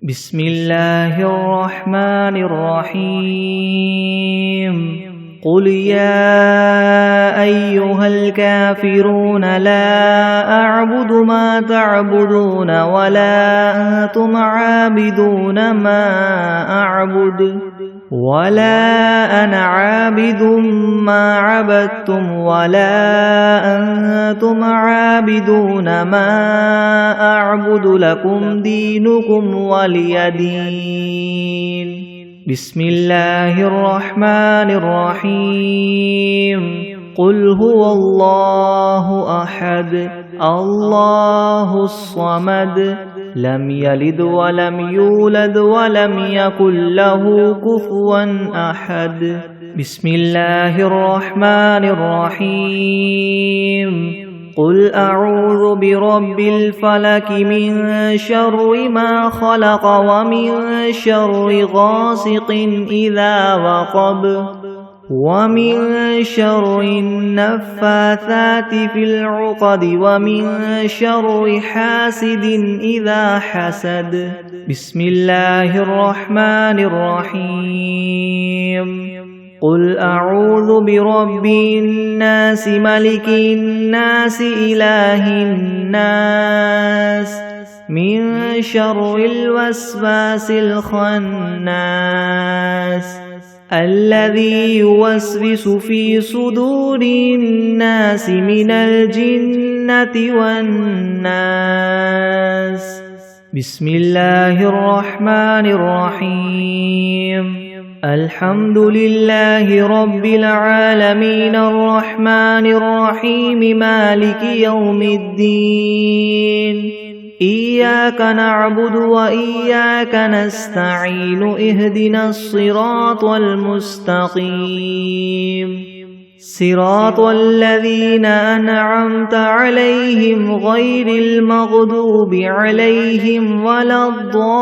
بسم الله الرحمن الرحيم قل يا أيها الكافرون لا أعبد ما تعبدون ولا أنتم عابدون ما أعبد ولا أنا عابد ما عبدتم ولا أنتم عابدون ما أعبد لكم دينكم ولي دين. بسم الله الرحمن الرحيم قل هو الله أحد الله الصمد لم يلد ولم يولد ولم يكن له كفوا أحد. بسم الله الرحمن الرحيم قل أعوذ برب الفلك من شر ما خلق ومن شر غاسق إذا وقب ومن شر النفاثات في العقد ومن شر حاسد إذا حسد. بسم الله الرحمن الرحيم قل أعوذ برب الناس ملك الناس إله الناس من شر الوسواس الخناس الذي يوسوس في صدور الناس من الجنة والناس. بسم الله الرحمن الرحيم الحمد لله رب العالمين الرحمن الرحيم مالك يوم الدين إياك نعبد وإياك نستعين اهدنا الصراط المستقيم صراط الذين أنعمت عليهم غير المغضوب عليهم ولا الضالين.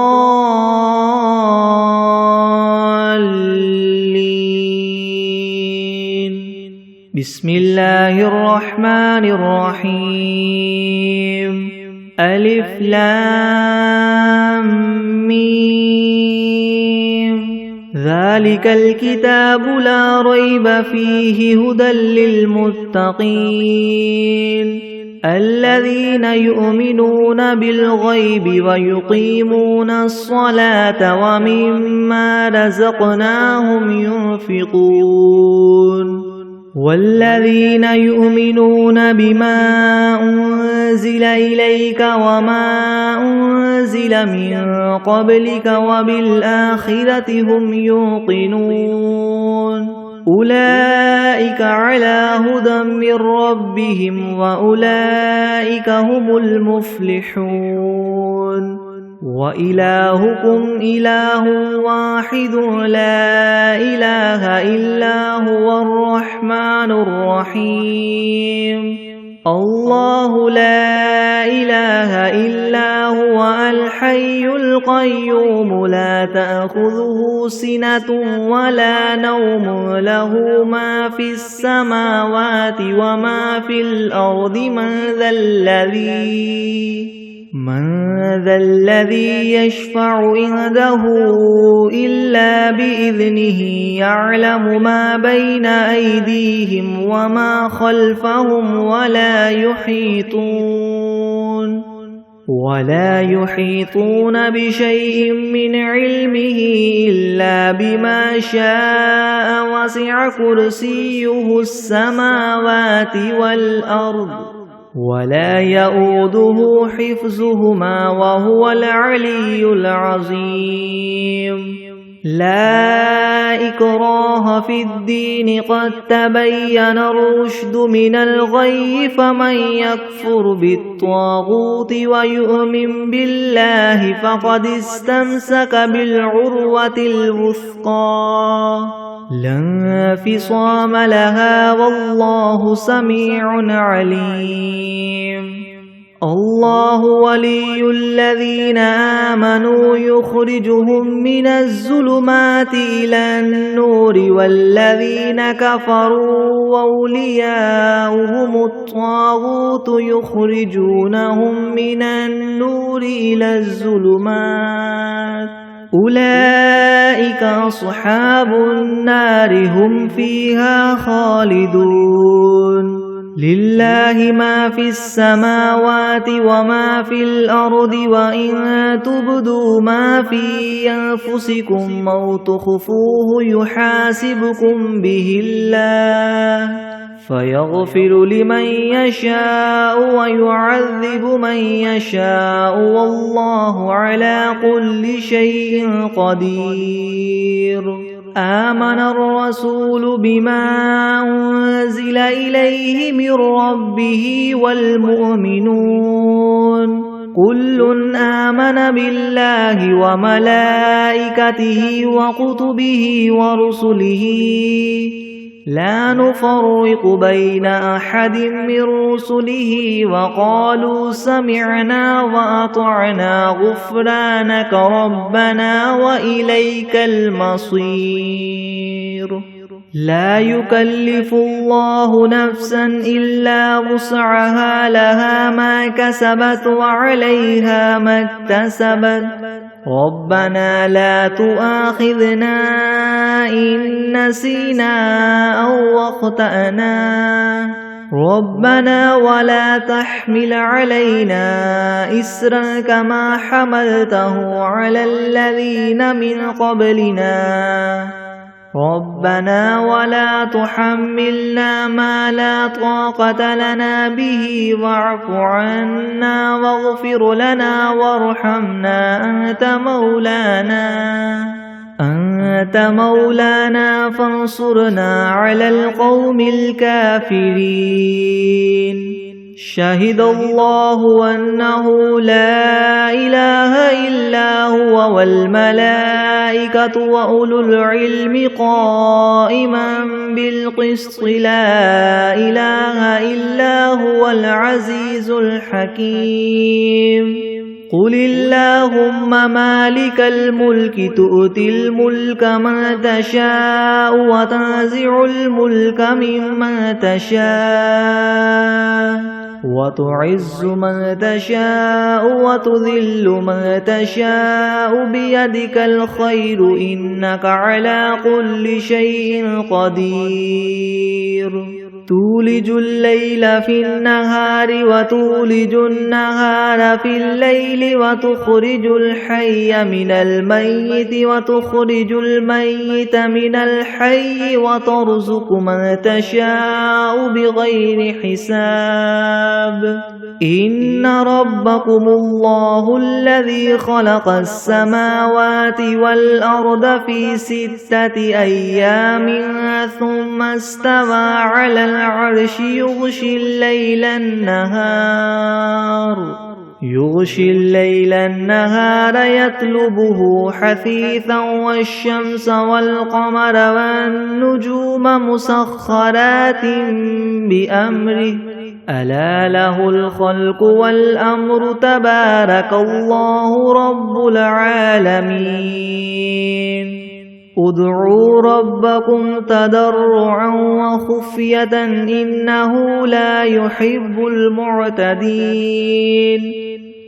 بسم الله الرحمن الرحيم ألف لام ميم ذلك الكتاب لا ريب فيه هدى للمتقين الذين يؤمنون بالغيب ويقيمون الصلاة ومما رزقناهم ينفقون والذين يؤمنون بما أنزل إليك وما أنزل من قبلك وبالآخرة هم يوقنون أولئك على هدى من ربهم وأولئك هم المفلحون. وإلهكم إله واحد لا إله إلا هو الرحمن الرحيم الله لا إله إلا هو الحي القيوم لا تأخذه سنة ولا نوم له ما في السماوات وما في الأرض من ذا الذي يشفع عنده إلا بإذنه يعلم ما بين أيديهم وما خلفهم ولا يحيطون بشيء من علمه إلا بما شاء وسع كرسيه السماوات والأرض ولا يؤوده حفظهما وهو العلي العظيم. لا إكراه في الدين قد تبين الرشد من الغي فمن يكفر بالطاغوت ويؤمن بالله فقد استمسك بالعروة الوثقى لا انفصام لها والله سميع عليم. الله ولي الذين آمنوا يخرجهم من الظلمات إلى النور والذين كفروا أولياؤهم الطاغوت يخرجونهم من النور إلى الظلمات أولئك أصحاب النار هم فيها خالدون لله ما في السماوات وما في الأرض وإن تبدوا ما في أنفسكم أو تخفوه يحاسبكم به الله فيغفر لمن يشاء ويعذب من يشاء والله على كل شيء قدير آمن الرسول بما أنزل إليه من ربه والمؤمنون كل آمن بالله وملائكته وكتبه ورسله لا نفرق بين أحد من رسله وقالوا سمعنا وأطعنا غفرانك ربنا وإليك المصير لا يكلف الله نفسا إلا وسعها لها ما كسبت وعليها ما اكتسبت ربنا لا تؤاخذنا إن نسينا أو أخطأنا ربنا ولا تحمل علينا إسرا كما حملته على الذين من قبلنا ربنا ولا تحملنا ما لا طاقة لنا به واعف عنا واغفر لنا وارحمنا أنت مولانا فانصرنا على القوم الكافرين شهد الله أنه لا إله إلا هو والملائكة وأولو العلم قائما بالقسط لا إله إلا هو العزيز الحكيم قل اللهم مالك الملك تؤتي الملك من تشاء وتنزع الملك ممن تشاء وتعز من تشاء وتذل من تشاء بيدك الخير إنك على كل شيء قدير تولج الليل في النهار وتولج النهار في الليل وتخرج الحي من الميت وتخرج الميت من الحي وترزق من تشاء بغير حساب إن ربكم الله الذي خلق السماوات والأرض في 6 أيام ثم استوى على العرش يغشي الليل النهار يطلبه حثيثا والشمس والقمر والنجوم مسخرات بأمره ألا له الخلق والأمر تبارك الله رب العالمين ادعوا ربكم تضرعا وخفية إنه لا يحب المعتدين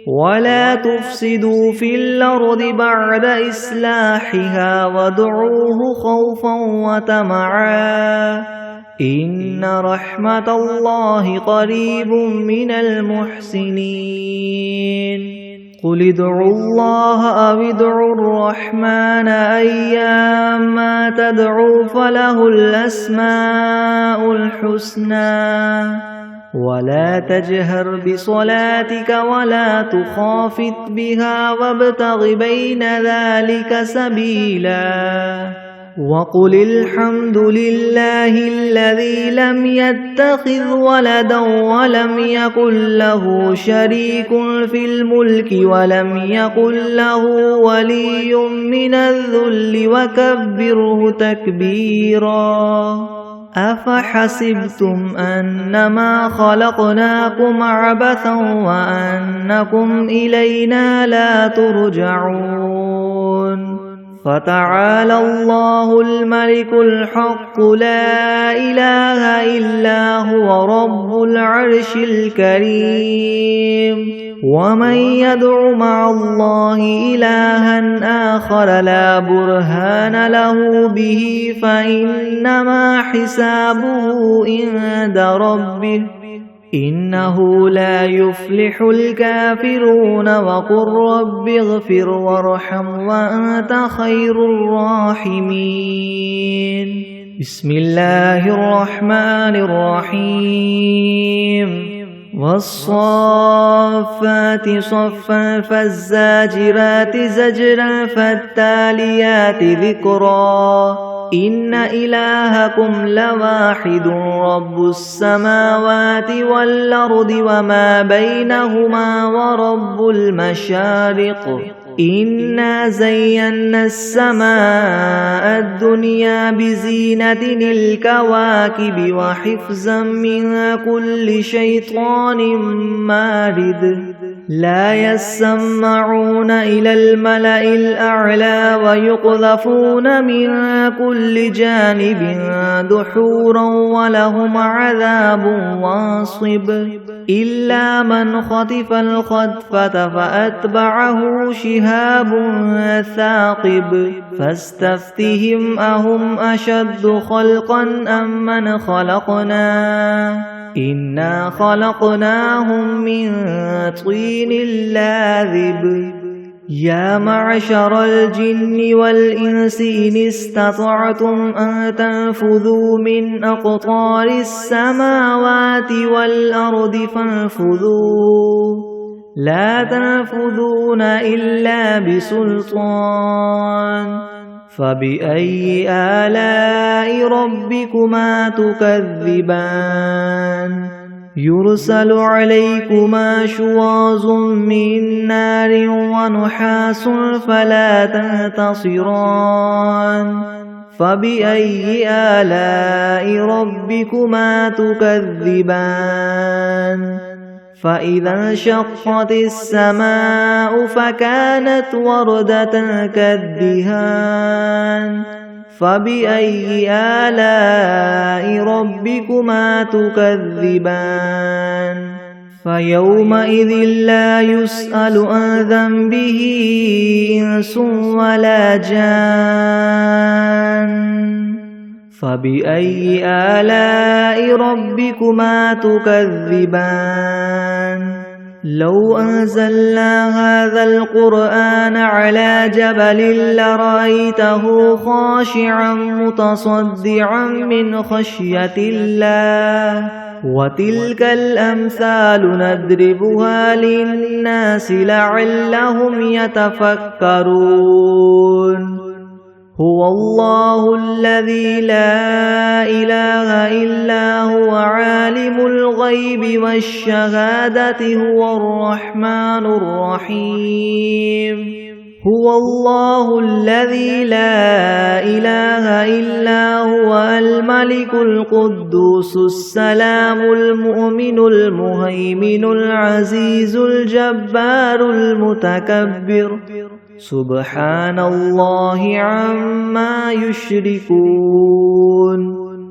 ولا تفسدوا في الأرض بعد إصلاحها وادعوه خوفا وطمعا إن رحمة الله قريب من المحسنين قل ادعوا الله أو ادعوا الرحمن أيما تدعوا فله الأسماء الحسنى ولا تجهر بصلاتك ولا تخافت بها وابتغ بين ذلك سبيلا وقل الحمد لله الذي لم يتخذ ولدا ولم يكن له شريك في الملك ولم يكن له ولي من الذل وكبره تكبيرا أفحسبتم أنما خلقناكم عبثا وأنكم إلينا لا ترجعون فتعالى الله الملك الحق لا إله إلا هو رب العرش الكريم ومن يدع مع الله إلها آخر لا برهان له به فإنما حسابه عند ربه إنه لا يفلح الكافرون وقل رب اغفر وارحم وأنت خير الراحمين بسم الله الرحمن الرحيم والصافات صفا فالزاجرات زجرا فالتاليات ذكرا إن إلهكم لواحد رب السماوات والأرض وما بينهما ورب المشارق إنا زينا السماء الدنيا بزينة الكواكب وحفظا من كل شيطان مارد لا يسمعون إلى الملأ الأعلى ويقذفون من كل جانب دحورا ولهم عذاب واصب إلا من خطف الخطفة فأتبعه شهاب ثاقب فاستفتهم أهم أشد خلقا أم من خلقنا إنا خلقناهم من طين لاذب يا معشر الجن والإنس إن استطعتم أن تنفذوا من أقطار السماوات والأرض فانفذوا لا تنفذون إلا بسلطان فبأي آلاء ربكما تكذبان يرسل عليكما شواظ من نار ونحاس فلا تنتصران فبأي آلاء ربكما تكذبان فإذا انشقت السماء فكانت وردة كالدهان فبأي آلاء ربكما تكذبان فيومئذ لا يسأل عن ذنبه إنس ولا جان فبأي آلاء ربكما تكذبان لو أنزلنا هذا القرآن على جبل لرأيته خاشعا متصدعا من خشية الله وتلك الأمثال نضربها للناس لعلهم يتفكرون هو الله الذي لا إله إلا هو عالم الغيب والشهادة هو الرحمن الرحيم هو الله الذي لا إله إلا هو الملك القدوس السلام المؤمن المهيمن العزيز الجبار المتكبر سبحان الله عما يشركون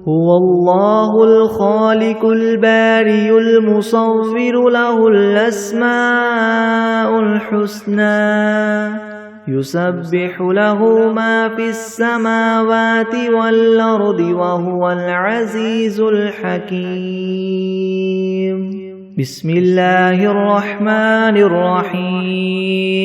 هو الله الخالق الباري المصور له الأسماء الحسنى يسبح له ما في السماوات والأرض وهو العزيز الحكيم بسم الله الرحمن الرحيم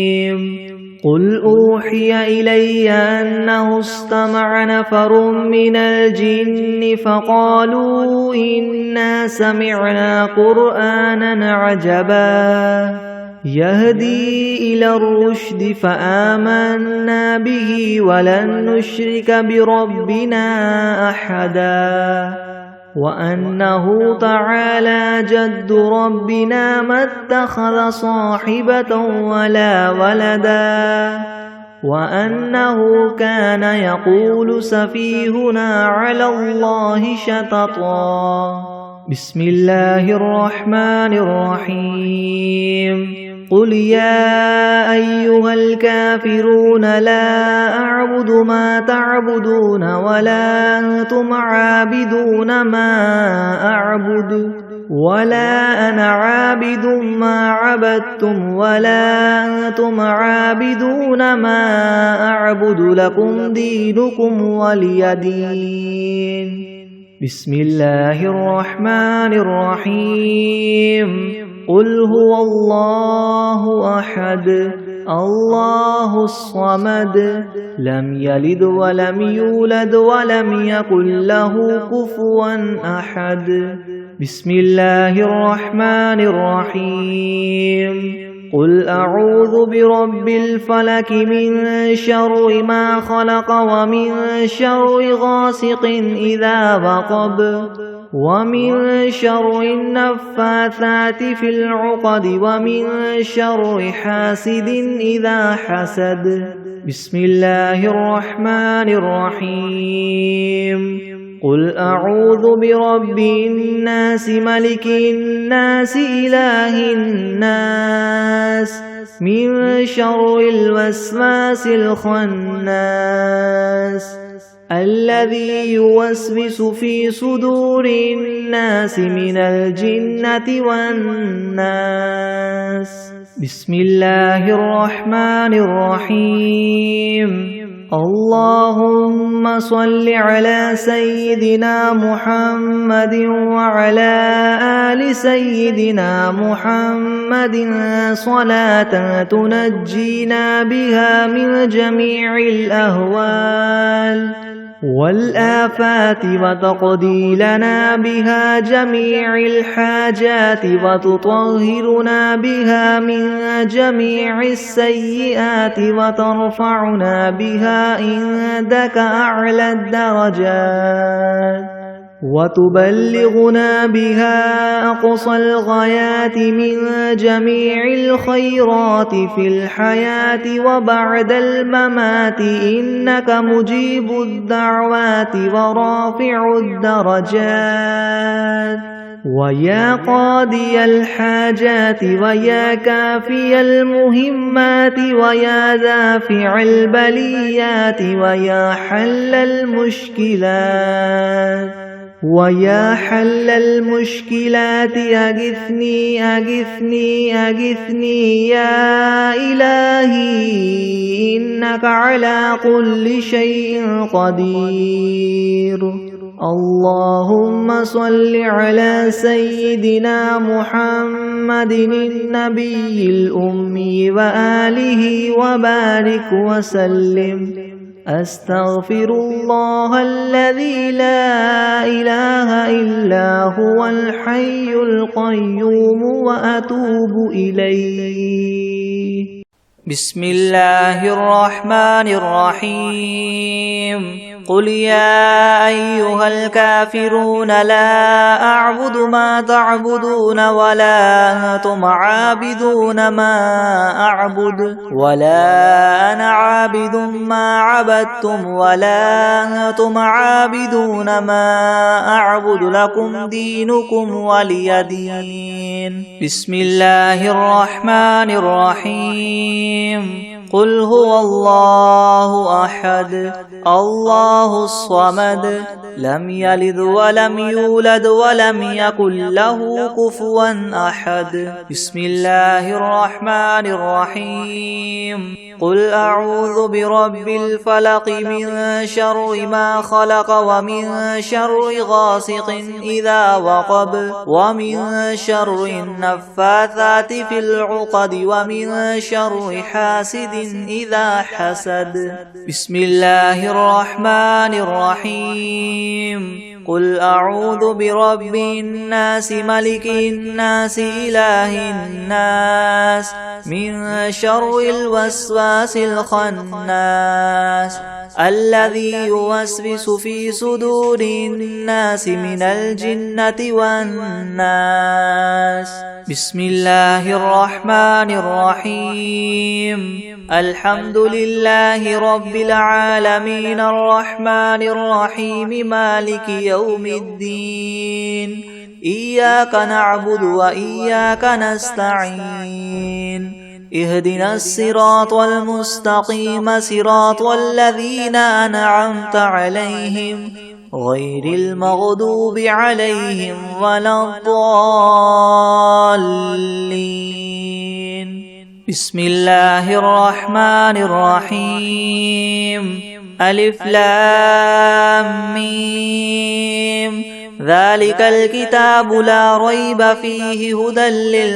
قل أوحي إلي أنه استمع نفر من الجن فقالوا إنا سمعنا قرآنا عجبا يهدي إلى الرشد فآمنا به ولن نشرك بربنا أحدا وأنه تعالى جد ربنا ما اتخذ صاحبة ولا ولدا وأنه كان يقول سفيهنا على الله شططا. بسم الله الرحمن الرحيم. قل يا أيها الكافرون لا أعبد ما تعبدون ولا أنتم عابدون ما أعبد ولا أنا عابد ما عبدتم ولا أنتم عابدون ما أعبد لكم دينكم ولي دين. بسم الله الرحمن الرحيم. قل هو الله أحد الله الصمد لم يلد ولم يولد ولم يكن له كفوا أحد. بسم الله الرحمن الرحيم. قل أعوذ برب الفلك من شر ما خلق ومن شر غاسق إذا وقب ومن شر النفاثات في العقد ومن شر حاسد إذا حسد. بسم الله الرحمن الرحيم. قل أعوذ برب الناس ملك الناس إله الناس من شر الوسواس الخناس الذي يوسوس في صدور الناس من الجنة والناس. بسم الله الرحمن الرحيم. اللهم صل على سيدنا محمد وعلى آل سيدنا محمد صلاة تنجينا بها من جميع الأهوال والآفات وتقضي لنا بها جميع الحاجات وتطهرنا بها من جميع السيئات وترفعنا بها عندك أعلى الدرجات وتبلغنا بها أقصى الغايات من جميع الخيرات في الحياة وبعد الممات إنك مجيب الدعوات ورافع الدرجات ويا قاضي الحاجات ويا كافي المهمات ويا دافع البليات ويا حل المشكلات ويا حل المشكلات أغثني أغثني أغثني يا إلهي إنك على كل شيء قدير. اللهم صل على سيدنا محمد النبي الأمي وآله وبارك وسلم. أستغفر الله الذي لا إله إلا هو الحي القيوم وأتوب إليه. بسم الله الرحمن الرحيم. قل يا أيها الكافرون لا أعبد ما تعبدون ولا أنتم عابدون ما أعبد ولا أنا عابد ما عبدتم ولا أنتم عابدون ما أعبد لكم دينكم ولي دين. بسم الله الرحمن الرحيم. قل هو الله أحد الله الصمد لم يلد ولم يولد ولم يكن له كفوا أحد. بسم الله الرحمن الرحيم. قل أعوذ برب الفلق من شر ما خلق ومن شر غاسق إذا وقب ومن شر النفاثات في العقد ومن شر حاسد إذا حسد. بسم الله الرحمن الرحيم. قل أعوذ برب الناس ملك الناس إله الناس من شر الوسواس الخناس الذي يوسوس في صدور الناس من الجنة والناس. بسم الله الرحمن الرحيم. الحمد لله رب العالمين الرحمن الرحيم مالك يوم الدين. إياك نعبد وإياك نستعين. اهدنا الصراط المستقيم صراط الذين أنعمت عليهم غير المغضوب عليهم ولا الضالين. بسم الله الرحمن الرحيم. ألف لام ميم. ذلك الكتاب لا ريب فيه هدى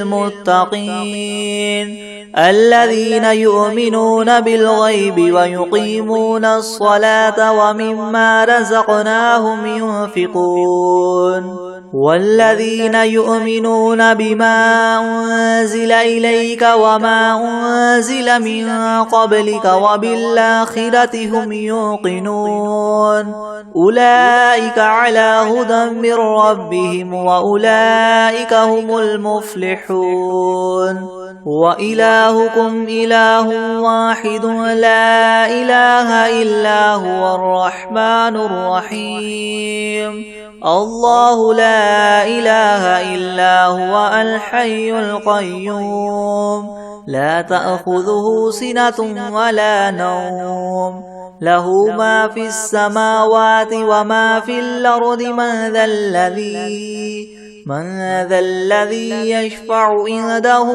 للمتقين الذين يؤمنون بالغيب ويقيمون الصلاة ومما رزقناهم ينفقون والذين يؤمنون بما أنزل إليك وما أنزل من قبلك وبالآخرة هم يوقنون أولئك على هدى من ربهم وأولئك هم المفلحون. وإلهكم إله واحد لا إله إلا هو الرحمن الرحيم. الله لا إله إلا هو الحي القيوم لا تأخذه سنة ولا نوم له ما في السماوات وما في الأرض. من ذا الذي يشفع عنده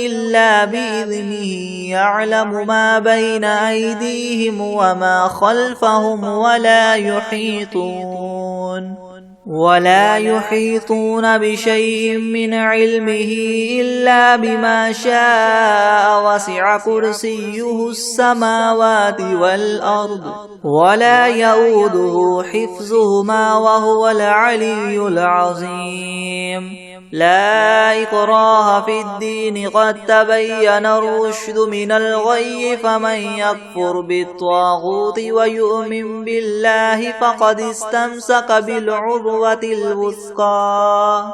إلا بإذنه يعلم ما بين أيديهم وما خلفهم ولا يحيطون بشيء من علمه إلا بما شاء وسع كرسيه السماوات والأرض ولا يؤوده حفظهما وهو العلي العظيم. لا إكراه في الدين قد تبين الرشد من الغي فمن يكفر بالطاغوت ويؤمن بالله فقد استمسك بالعروة الوثقى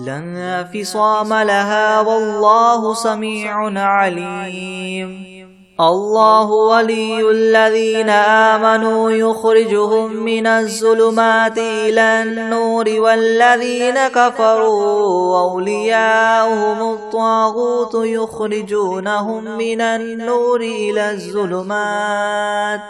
لا انفصام لها والله سميع عليم. الله ولي الذين آمنوا يخرجهم من الظلمات إلى النور والذين كفروا أولياؤهم الطاغوت يخرجونهم من النور إلى الظلمات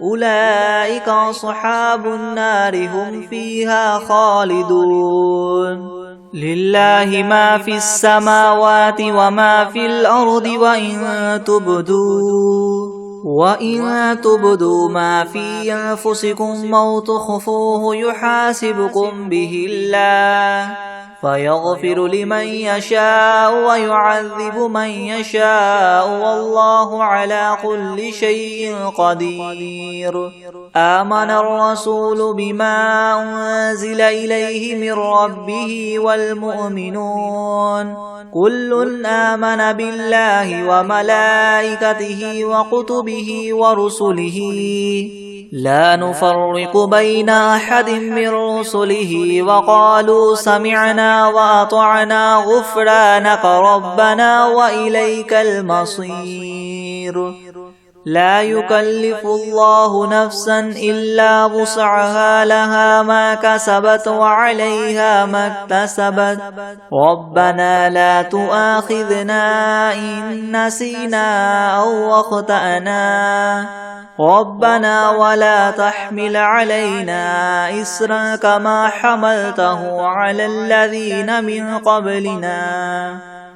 أولئك أصحاب النار هم فيها خالدون. لله ما في السماوات وما في الأرض وإن تبدوا ما في أنفسكم أو تخفوه يحاسبكم به الله فيغفر لمن يشاء ويعذب من يشاء والله على كل شيء قدير. آمن الرسول بما أنزل إليه من ربه والمؤمنون كل آمن بالله وملائكته وكتبه ورسله لا نفرق بين أحد من رسله وقالوا سمعنا وأطعنا غفرانك ربنا وإليك المصير. لا يكلف الله نفسا إلا وسعها لها ما كسبت وعليها ما اكتسبت ربنا لا تؤاخذنا إن نسينا أو أخطأنا ربنا ولا تحمل علينا إصرا كما حملته على الذين من قبلنا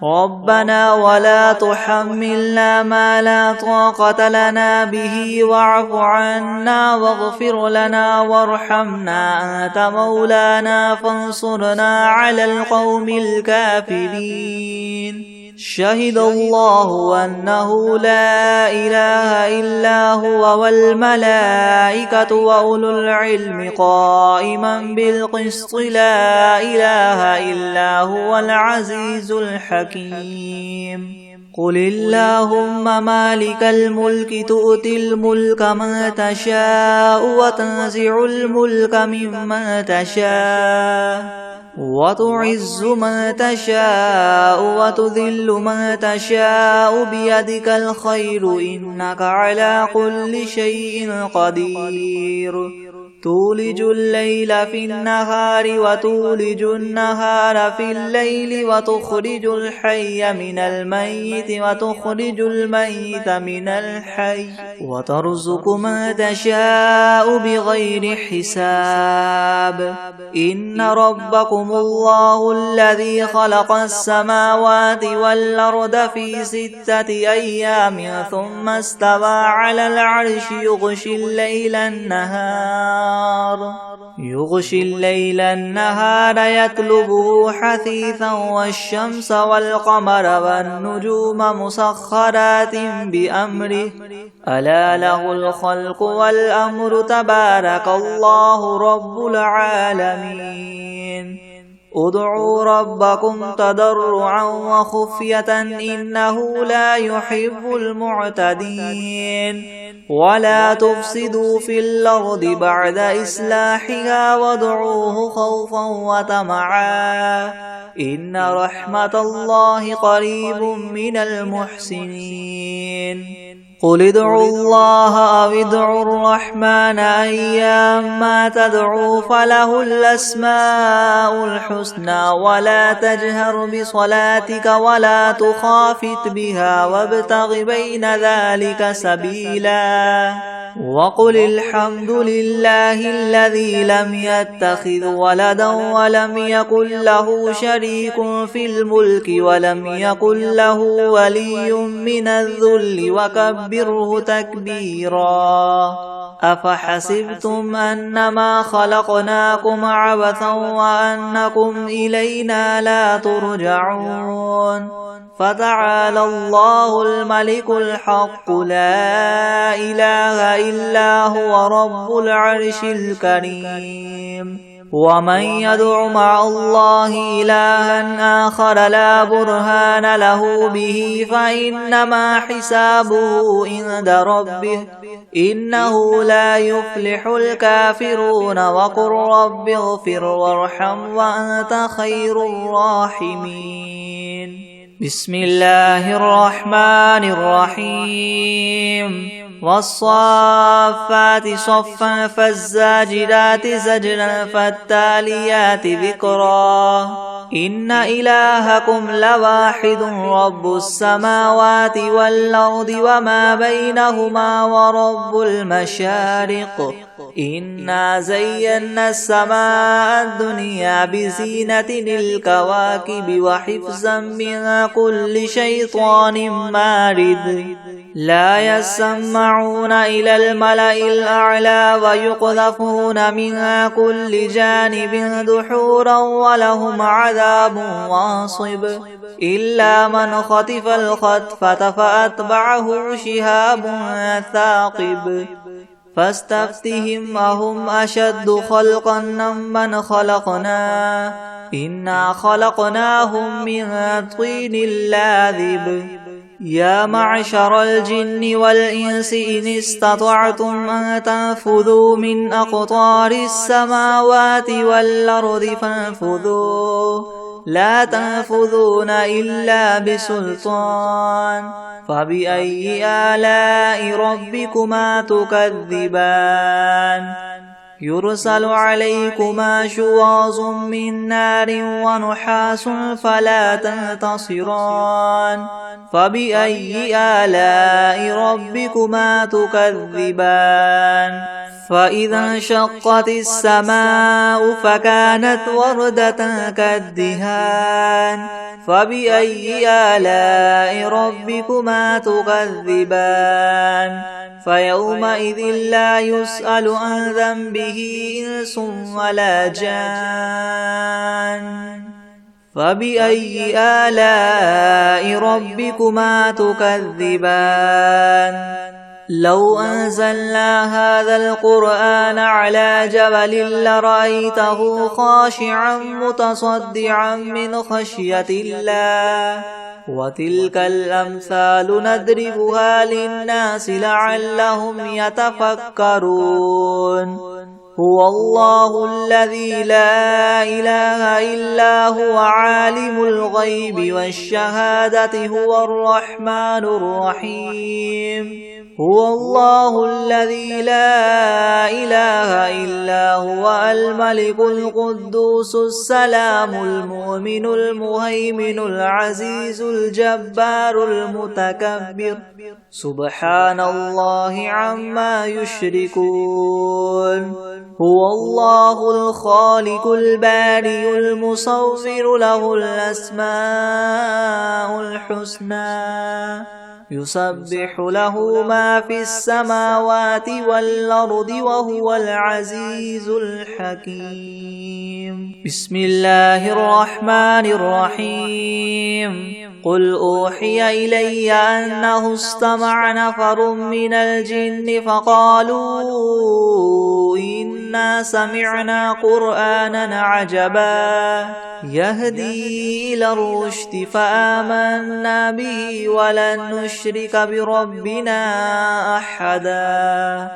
ربنا ولا تحملنا ما لا طاقة لنا به واعف عنا واغفر لنا وارحمنا أنت مولانا فانصرنا على القوم الكافرين. شهد الله أنه لا إله إلا هو والملائكة وأولو العلم قائما بالقسط لا إله إلا هو العزيز الحكيم. قل اللهم مالك الملك تؤتي الملك من تشاء وتنزع الملك ممن تشاء وتعز من تشاء وتذل من تشاء بيدك الخير إنك على كل شيء قدير تولج الليل في النهار وتولج النهار في الليل وتخرج الحي من الميت وتخرج الميت من الحي وترزق من تشاء بغير حساب إن ربكم الله الذي خلق السماوات والأرض في 6 أيام ثم استوى على العرش يغشي الليل النهار يطلبه حثيثا والشمس والقمر والنجوم مسخرات بأمره ألا له الخلق والأمر تبارك الله رب العالمين ادعوا ربكم تضرعا وخفية إنه لا يحب المعتدين ولا تفسدوا في الأرض بعد إصلاحها وادعوه خوفا وطمعا إن رحمة الله قريب من المحسنين قل ادعوا الله أو ادعوا الرحمن أيما تدعوا فله الأسماء الحسنى ولا تجهر بصلاتك ولا تخافت بها وابتغ بين ذلك سبيلا وقل الحمد لله الذي لم يتخذ ولدا ولم يكن له شريك في الملك ولم يكن له ولي من الذل وكبره تكبيرا أفحسبتم أنما خلقناكم عبثا وأنكم إلينا لا ترجعون فتعالى الله الملك الحق لا إله إلا هو رب العرش الكريم ومن يدع مع الله إلها آخر لا برهان له به فإنما حسابه عند ربه إنه لا يفلح الكافرون وقل رب اغفر وارحم وأنت خير الراحمين بسم الله الرحمن الرحيم والصافات صفا فالزاجرات زجرا فالتاليات ذكرا إن إلهكم لواحد رب السماوات والأرض وما بينهما ورب المشارق إنا زينا السماء الدنيا بزينة الكواكب وحفظا من كل شيطان مارد لا يسمعون إلى الملأ الأعلى ويقذفون من كل جانب دحورا ولهم عذاب واصب إلا من خطف الخطفة فأتبعه شهاب ثاقب فاستفتهم أهم أشد خلقا ممن خلقنا إنا خلقناهم من طين لاذب يا معشر الجن والإنس إن استطعتم أن تنفذوا من أقطار السماوات والأرض فانفذوا لا تنفذون إلا بسلطان فبأي آلاء ربكما تكذبان يرسل عليكما شواظ من نار ونحاس فلا تنتصران فبأي آلاء ربكما تكذبان فإذا انشقت السماء فكانت وردة كالدهان فبأي آلاء ربكما تكذبان فيومئذ لا يسأل عن ذنبه إنس ولا جان فبأي آلاء ربكما تكذبان لو أنزلنا هذا القرآن على جبل لرأيته خاشعا متصدعا من خشية الله وتلك الأمثال نضربها للناس لعلهم يتفكرون هو الله الذي لا إله إلا هو عالم الغيب والشهادة هو الرحمن الرحيم هو الله الذي لا إله إلا هو الملك القدوس السلام المؤمن المهيمن العزيز الجبار المتكبر سبحان الله عما يشركون هو الله الخالق البارئ المصور له الأسماء الحسنى يسبح له ما في السماوات والأرض وهو العزيز الحكيم بسم الله الرحمن الرحيم قل أوحي إلي أنه استمع نفر من الجن فقالوا إنا سمعنا قرآنا عجبا يهدي إلى الرشد فآمنا به ولن نشرك بربنا أحدا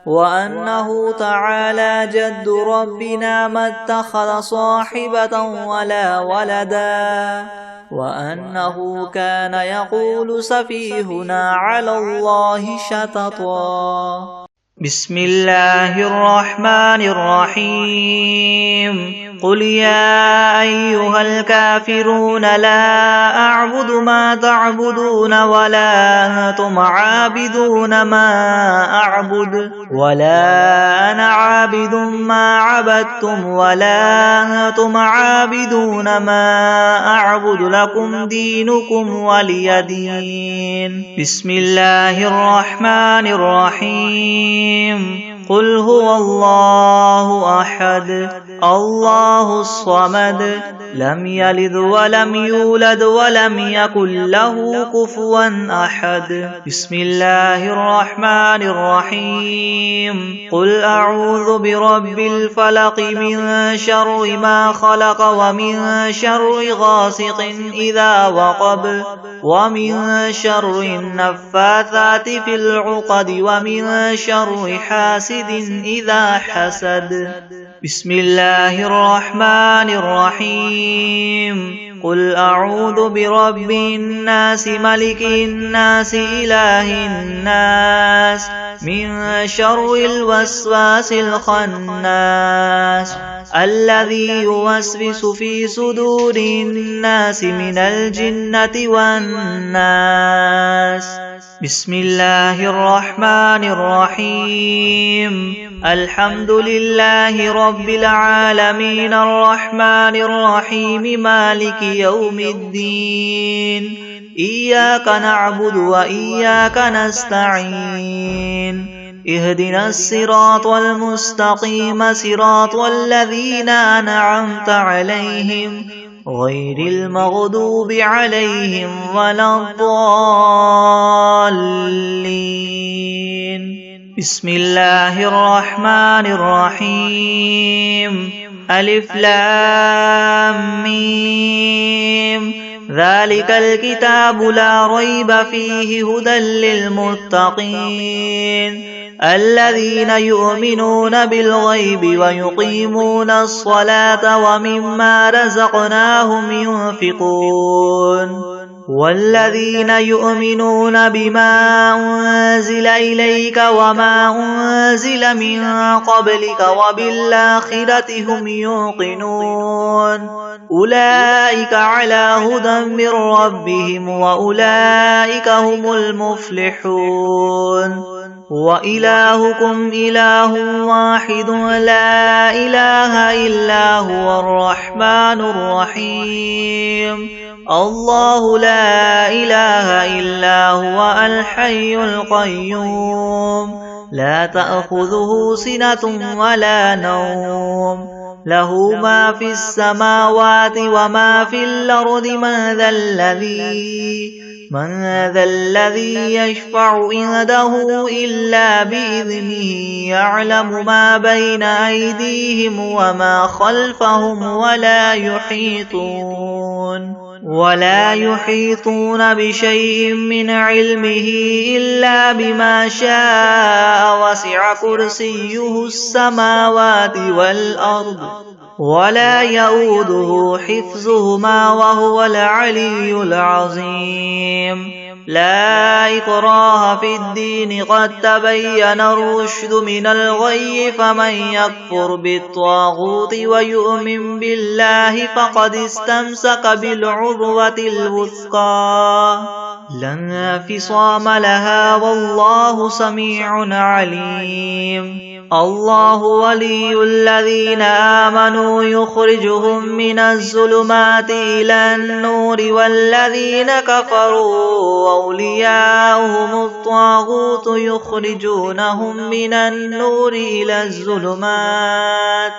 وأنه تعالى جد ربنا ما اتخذ صاحبة ولا ولدا وأنه كان يقول سفيهنا على الله شططا بسم الله الرحمن الرحيم قل يا أيها الكافرون لا أعبد ما تعبدون ولا أنتم عابدون ما أعبد ولا أنا عابد ما عبدتم ولا أنتم عابدون ما أعبد لكم دينكم ولي دين بسم الله الرحمن الرحيم قل هو الله أحد الله الصمد لم يلد ولم يولد ولم يكن له كفوا أحد بسم الله الرحمن الرحيم قل أعوذ برب الفلق من شر ما خلق ومن شر غاسق إذا وقب ومن شر النفاثات في العقد ومن شر حاسد إذا حسد بسم الله الرحمن الرحيم قل أعوذ برب الناس ملك الناس إله الناس من شر الوسواس الخناس الذي يوسوس في صدور الناس من الجنة والناس بسم الله الرحمن الرحيم الحمد لله رب العالمين الرحمن الرحيم مالك يوم الدين إياك نعبد وإياك نستعين اهدنا الصراط المستقيم صراط الذين أنعمت عليهم غير المغضوب عليهم ولا الضالين بسم الله الرحمن الرحيم ألف لام ميم ذلك الكتاب لا ريب فيه هدى للمتقين الذين يؤمنون بالغيب ويقيمون الصلاة ومما رزقناهم ينفقون والذين يؤمنون بما أنزل إليك وما أنزل من قبلك وبالآخرة هم يوقنون أولئك على هدى من ربهم وأولئك هم المفلحون وإلهكم إله واحد لا إله إلا هو الرحمن الرحيم الله لا إله إلا هو الحي القيوم لا تأخذه سنة ولا نوم له ما في السماوات وما في الأرض من ذا الذي يشفع عنده إلا بإذنه يعلم ما بين أيديهم وما خلفهم ولا يحيطون بشيء من علمه إلا بما شاء وسع كرسيه السماوات والأرض ولا يؤوده حفظهما وهو العلي العظيم لا إكراه في الدين قد تبين الرشد من الغي فمن يكفر بالطاغوت ويؤمن بالله فقد استمسك بالعروة الوثقى لا انفصام لها والله سميع عليم الله ولي الذين آمنوا يخرجهم من الظلمات إلى النور والذين كفروا أولياؤهم الطاغوت يخرجونهم من النور إلى الظلمات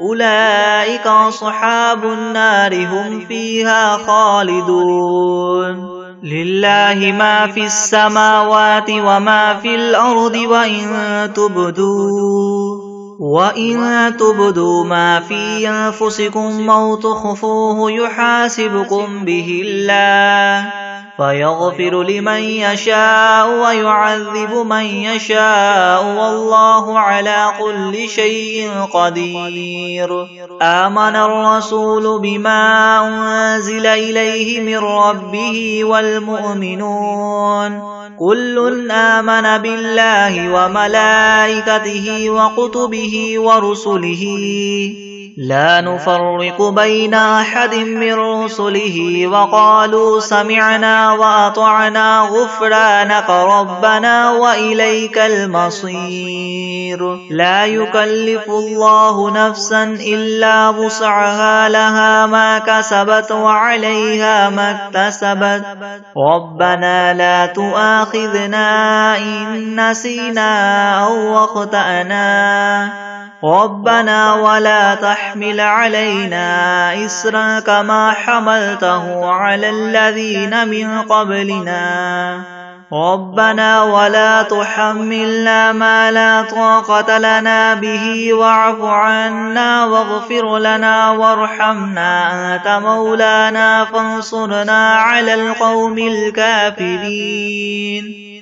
أولئك أصحاب النار هم فيها خالدون لله ما في السماوات وما في الأرض وإن تبدوا ما في أنفسكم أو تخفوه يحاسبكم به الله فيغفر لمن يشاء ويعذب من يشاء والله على كل شيء قدير آمن الرسول بما أنزل إليه من ربه والمؤمنون كل آمن بالله وملائكته وكتبه ورسله لا نفرق بين أحد من رسله وقالوا سمعنا وأطعنا غفرانك ربنا وإليك المصير لا يكلف الله نفسا إلا وسعها لها ما كسبت وعليها ما اكتسبت ربنا لا تؤاخذنا إن نسينا أو أخطأنا ربنا ولا تحمل علينا إصرا كما حملته على الذين من قبلنا ربنا ولا تحملنا ما لا طاقة لنا به واعف عنا واغفر لنا وارحمنا أنت مولانا فانصرنا على القوم الكافرين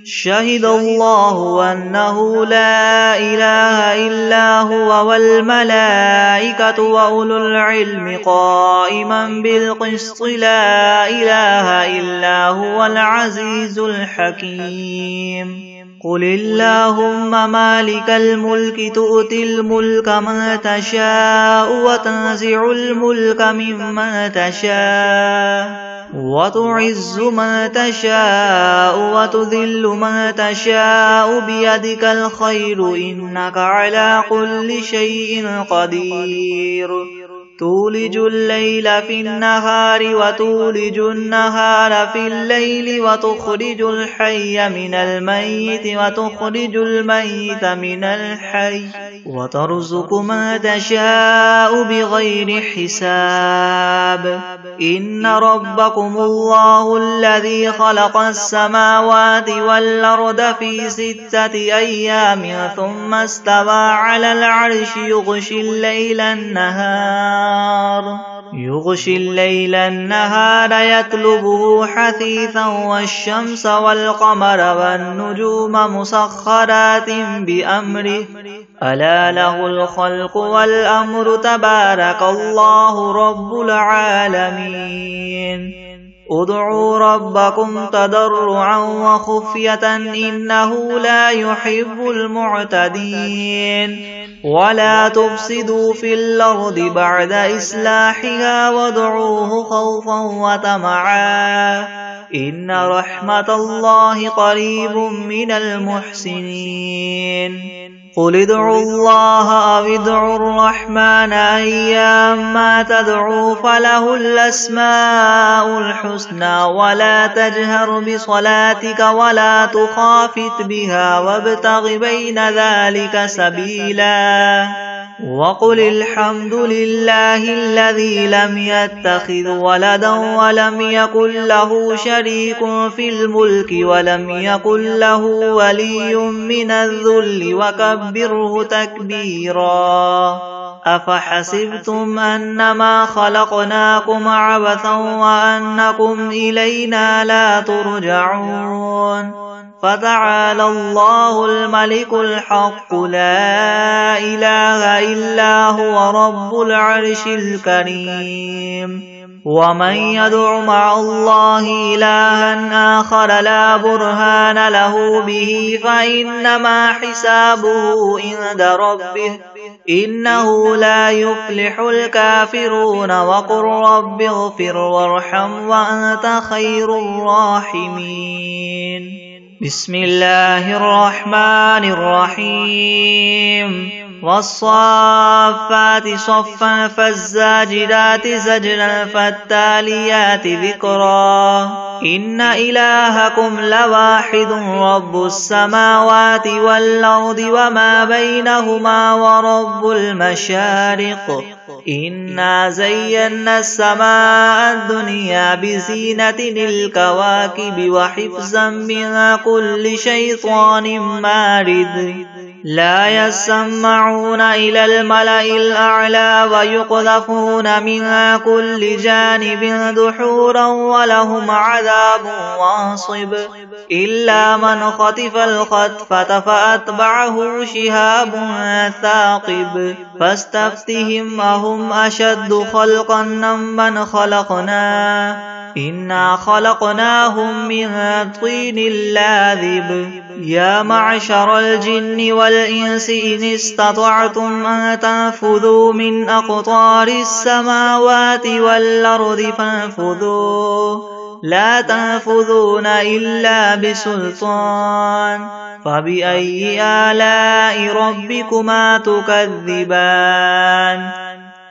شهد الله أنه لا إله إلا هو والملائكة وأولو العلم قائما بالقسط لا إله إلا هو العزيز الحكيم قل اللهم مالك الملك تؤتي الملك من تشاء وتنزع الملك ممن تشاء وتعز من تشاء وتذل من تشاء بيدك الخير إنك على كل شيء قدير تولج الليل في النهار وتولج النهار في الليل وتخرج الحي من الميت وتخرج الميت من الحي وترزق من تشاء بغير حساب إن ربكم الله الذي خلق السماوات والأرض في 6 أيام ثم استوى على العرش يغشي الليل النهار يطلبه حثيثا والشمس والقمر والنجوم مسخرات بأمره ألا له الخلق والأمر تبارك الله رب العالمين ادعوا ربكم تضرعا وخفية إنه لا يحب المعتدين ولا تفسدوا في الأرض بعد إصلاحها وادعوه خوفا وطمعا إن رحمة الله قريب من المحسنين قل ادعوا الله أو ادعوا الرحمن أيما تدعوا فله الأسماء الحسنى ولا تجهر بصلاتك ولا تخافت بها وابتغ بين ذلك سبيلا وقل الحمد لله الذي لم يتخذ ولدا ولم يكن له شريك في الملك ولم يكن له ولي من الذل وكبره تكبيرا أفحسبتم أنما خلقناكم عبثا وأنكم إلينا لا ترجعون فتعالى الله الملك الحق لا إله إلا هو رب العرش الكريم ومن يدع مع الله إلها آخر لا برهان له به فإنما حسابه عند ربه إنه لا يفلح الكافرون وقل رب اغفر وارحم وأنت خير الراحمين بسم الله الرحمن الرحيم والصافات صفا فالزاجرات زجرا فالتاليات ذكرا إن إلهكم لواحد رب السماوات والأرض وما بينهما ورب المشارق إنا زينا السماء الدنيا بزينة الكواكب وحفظا من كل شيطان مارد لا يسمعون إلى الملأ الأعلى ويقذفون من كل جانب دحورا ولهم عذاب واصب إلا من خطف الخطفة فأتبعه شهاب ثاقب فاستفتهم أهم أشد خلقا ممن خلقنا إنا خلقناهم من طين لاذب يا معشر الجن والإنس إن استطعتم أن تنفذوا من أقطار السماوات والأرض فانفذوا لا تنفذون إلا بسلطان فبأي آلاء ربكما تكذبان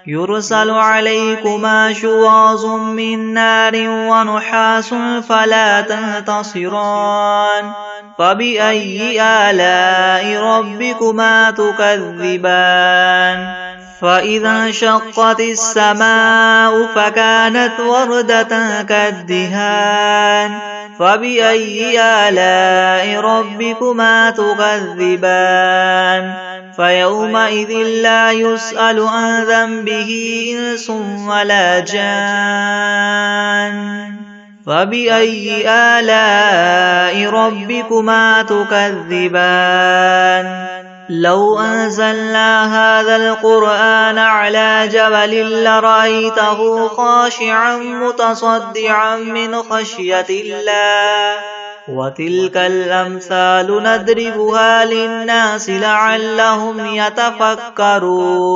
يرسل عليكما شواظ من نار ونحاس فلا تنتصران فبأي آلاء ربكما تكذبان فإذا انشقت السماء فكانت وردة كالدهان فبأي آلاء ربكما تكذبان فيومئذ لا يسأل عن ذنبه إنس ولا جان فبأي آلاء ربكما تكذبان لو أنزلنا هذا القرآن على جبل لرأيته خاشعا متصدعا من خشية الله وتلك الأمثال نضربها للناس لعلهم يتفكرون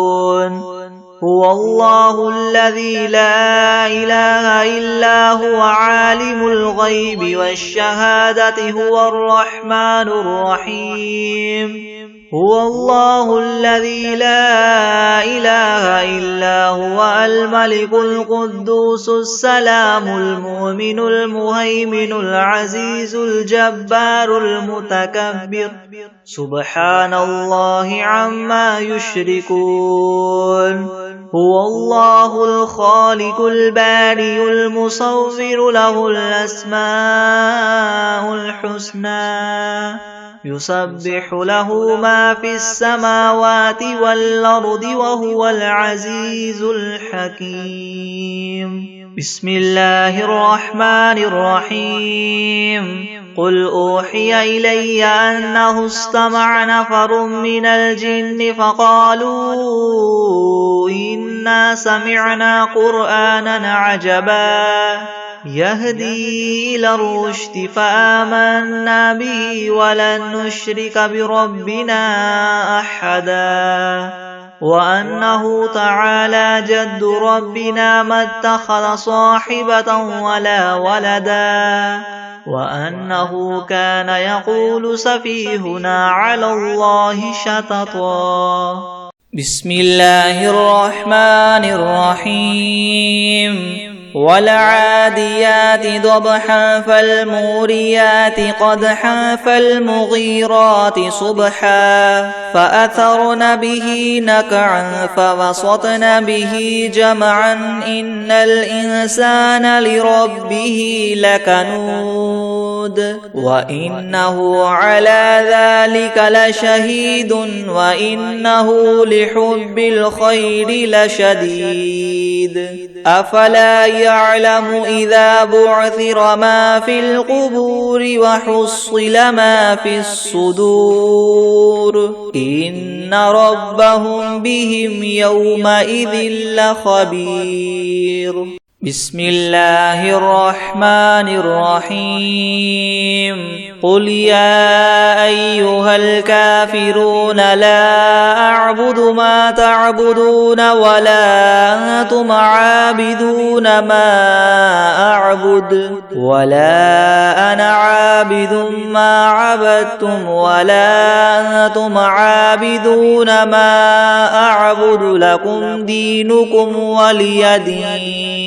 هو الله الذي لا إله إلا هو عالم الغيب والشهادة هو الرحمن الرحيم هو الله الذي لا إله إلا هو الملك القدوس السلام المؤمن المهيمن العزيز الجبار المتكبر سبحان الله عما يشركون هو الله الخالق البارئ المصور له الأسماء الحسنى يسبح له ما في السماوات والأرض وهو العزيز الحكيم بسم الله الرحمن الرحيم قل أوحي إلي أنه استمع نفر من الجن فقالوا إنا سمعنا قرآنا عجبا يهدي إلى الرشد فآمنا به ولن نشرك بربنا أحدا وأنه تعالى جد ربنا ما اتخذ صاحبة ولا ولدا وأنه كان يقول سفيهنا على الله شططا بسم الله الرحمن الرحيم والعاديات ضبحا فالموريات قدحا فالمغيرات صبحا فأثرن به نقعا فوسطن به جمعا إن الإنسان لربه لكنود وإنه على ذلك لشهيد وإنه لحب الخير لشديد أفلا يعلم إذا بعثر ما في القبور وحصل ما في الصدور إن ربهم بهم يومئذ لخبير. بسم الله الرحمن الرحيم. قل يا أيها الكافرون لا أعبد ما تعبدون ولا أنتم عابدون ما أعبد ولا أنا عابد ما عبدتم ولا أنتم عابدون ما أعبد لكم دينكم ولي دين.